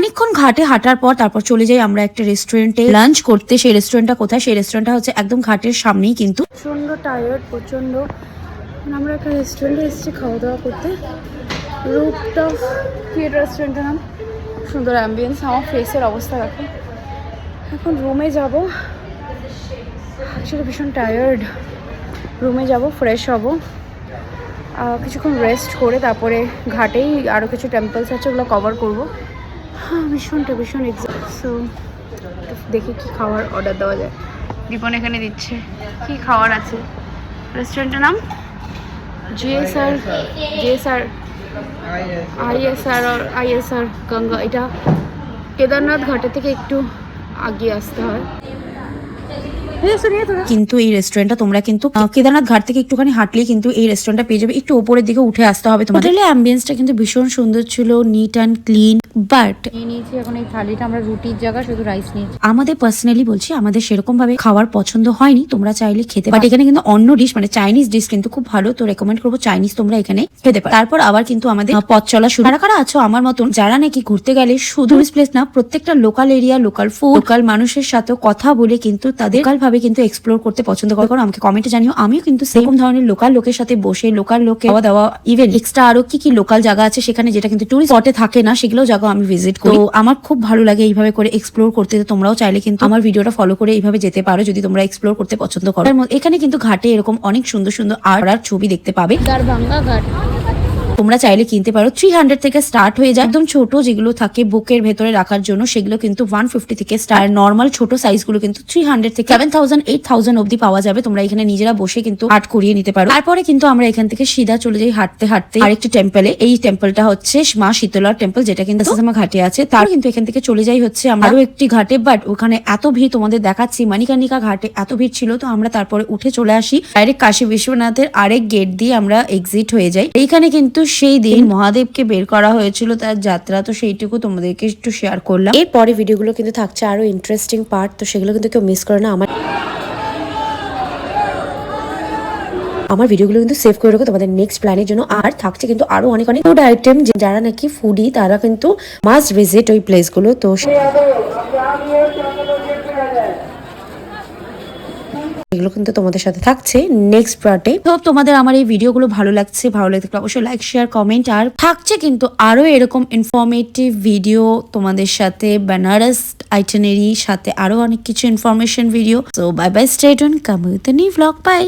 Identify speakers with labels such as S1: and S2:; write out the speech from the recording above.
S1: অনেকক্ষণ ঘাটে হাঁটার পর তারপর চলে যাই আমরা একটা রেস্টুরেন্টে লাঞ্চ করতে। সেই রেস্টুরেন্টটা কোথায়? সেই রেস্টুরেন্টটা হচ্ছে একদম ঘাটের সামনেই কিন্তু। প্রচন্ড টায়ার্ড, প্রচন্ড। আমরা একটা রেস্টুরেন্টে এসেছি খাওয়া দাওয়া করতে। রূপটপ কি রেস্টুরেন্টের নাম? সুন্দর অ্যাম্বিয়েন্স। আমার ফেসের অবস্থা দেখো। এখন রুমে যাব, অ্যাকচুয়ালি ভীষণ টায়ার্ড। রুমে যাব, ফ্রেশ হব, কিছুক্ষণ রেস্ট করে তারপরে ঘাটেই আরও কিছু টেম্পলস আছে ওগুলো কভার করবো। হ্যাঁ, ভীষণ এক্সাম। সো দেখি কি খাওয়ার অর্ডার দেওয়া যায়। রিপন এখানে দিচ্ছে কি খাওয়ার আছে। রেস্টুরেন্টের নাম জিএসআর আইএসআর গঙ্গা। এটা কেদারনাথ ঘাটে থেকে একটু আগিয়ে আসতে হয়। কিন্তু এই রেস্টুরেন্টটা তোমরা কিন্তু কেদারনাথ ঘাট থেকে একটুখানি হাঁটলেই কিন্তু এই রেস্টুরেন্টটা পেয়ে যাবে। একটু উপরের দিকে উঠে আসতে হবে তোমাদের। হোটেলের অ্যাম্বিয়েন্সটা কিন্তু ভীষণ সুন্দর ছিল, নিট অ্যান্ড ক্লিন। বাট নিয়েছি এখন এই থালিটা, আমরা রুটির জায়গা শুধু রাইস নিয়েছি। আমাদের পার্সোনালি বলছি, আমাদের সেরকম ভাবে খাওয়ার পছন্দ হয়নি। তোমরা চাইলে খেতে, বাট এখানে কিন্তু অন্য ডিশ মানে চাইনিজ ডিশ কিন্তু খুব ভালো, তো রেকমেন্ড করবো চাইনিজ তোমরা এখানে খেতে পারো। তারপর আবার কিন্তু আমাদের পথ চলা শুরু। কারা কারা আছো আমার মতন যারা নাকি ঘুরতে গেলে শুধু প্লেস না, প্রত্যেকটা local area, local food, local মানুষের সাথে কথা বলে কিন্তু তাদের লোকাল ভাবে কিন্তু এক্সপ্লোর করতে পছন্দ করো, আমাকে কমেন্টে জানিও। আমিও কিন্তু সেরকম ধরনের লোকাল লোকের সাথে বসে লোকাল লোকে খাওয়া দাওয়া, ইভেন এক্সট্রা আরো কি লোকাল জায়গা আছে সেখানে যেটা কিন্তু টুরিস্ট স্পটে থাকে না, সেগুলো জায়গা আমি ভিজিট করি। তো আমার খুব ভালো লাগে এইভাবে করে এক্সপ্লোর করতে। তোমরাও চাইলে কিন্তু আমার ভিডিওটা ফলো করে এইভাবে যেতে পারো যদি তোমরা এক্সপ্লোর করতে পছন্দ করো। এখানে কিন্তু ঘাটে এরকম অনেক সুন্দর সুন্দর আর্ট আর ছবি দেখতে পাবে। দারভাঙ্গা ঘাট তোমরা চাইলে কিনতে পারো। 300 থেকে স্টার্ট হয়ে যায়। একদম ছোট যেগুলো থাকে বুকের ভেতরে রাখার জন্য সেগুলো কিন্তু 150 থেকে স্টার্ট। নর্মাল ছোট সাইজ গুলো কিন্তু 300 থেকে 7000 8000 অব্দি পাওয়া যাবে। তোমরা এখানে নিজেরা বসে কিন্তু আর্ট করিয়ে নিতে পারো। তারপরে কিন্তু আমরা এখান থেকে সিধা চলে যাই হাঁটতে হাঁটতে আরেকটি টেম্পলে। এই টেম্পলটা হচ্ছে মা শীতলার টেম্পল, যেটা কিন্তু ঘাটে আছে। তার কিন্তু এখান থেকে চলে যাই হচ্ছে আরো একটি ঘাটে, বাট ওখানে এত ভিড় তোমাদের দেখাচ্ছি। মণিকর্ণিকা ঘাটে এত ভিড় ছিল, তো আমরা তারপরে উঠে চলে আসি ডাইরেক্ট কাশী বিশ্বনাথের আরেক গেট দিয়ে আমরা এক্সিট হয়ে যাই। এইখানে কিন্তু সেই দিন মহাদেবকে বের করা হয়েছিল তার যাত্রা, তো সেইটুকু তোমাদেরকে একটু শেয়ার করলাম। এরপরে ভিডিওগুলো কিন্তু থাকছে আরো ইন্টারেস্টিং পার্ট, তো সেগুলো কিন্তু কেউ মিস করে না। আমার ভিডিওগুলো কিন্তু সেভ করে রাখো তোমাদের নেক্সট প্ল্যানের জন্য। আর থাকছে কিন্তু আরো অনেক অনেক ফুড আইটেম, যারা নাকি ফুডি তারা কিন্তু মাস্ট ভিজিট ওই প্লেস গুলো। তো এগুলো কিন্তু তোমাদের সাথে থাকছে নেক্সট পার্টে। তো তোমাদের আমার এই ভিডিওগুলো ভালো লাগছে, ভালো লাগতে অবশ্যই লাইক শেয়ার কমেন্ট। আর থাকছে কিন্তু আরো এরকম ইনফরমেটিভ ভিডিও তোমাদের সাথে, বেনারস আইটিনারি সাথে আরো অনেক কিছু information video. So bye bye, stay tune, come with the new vlog, by.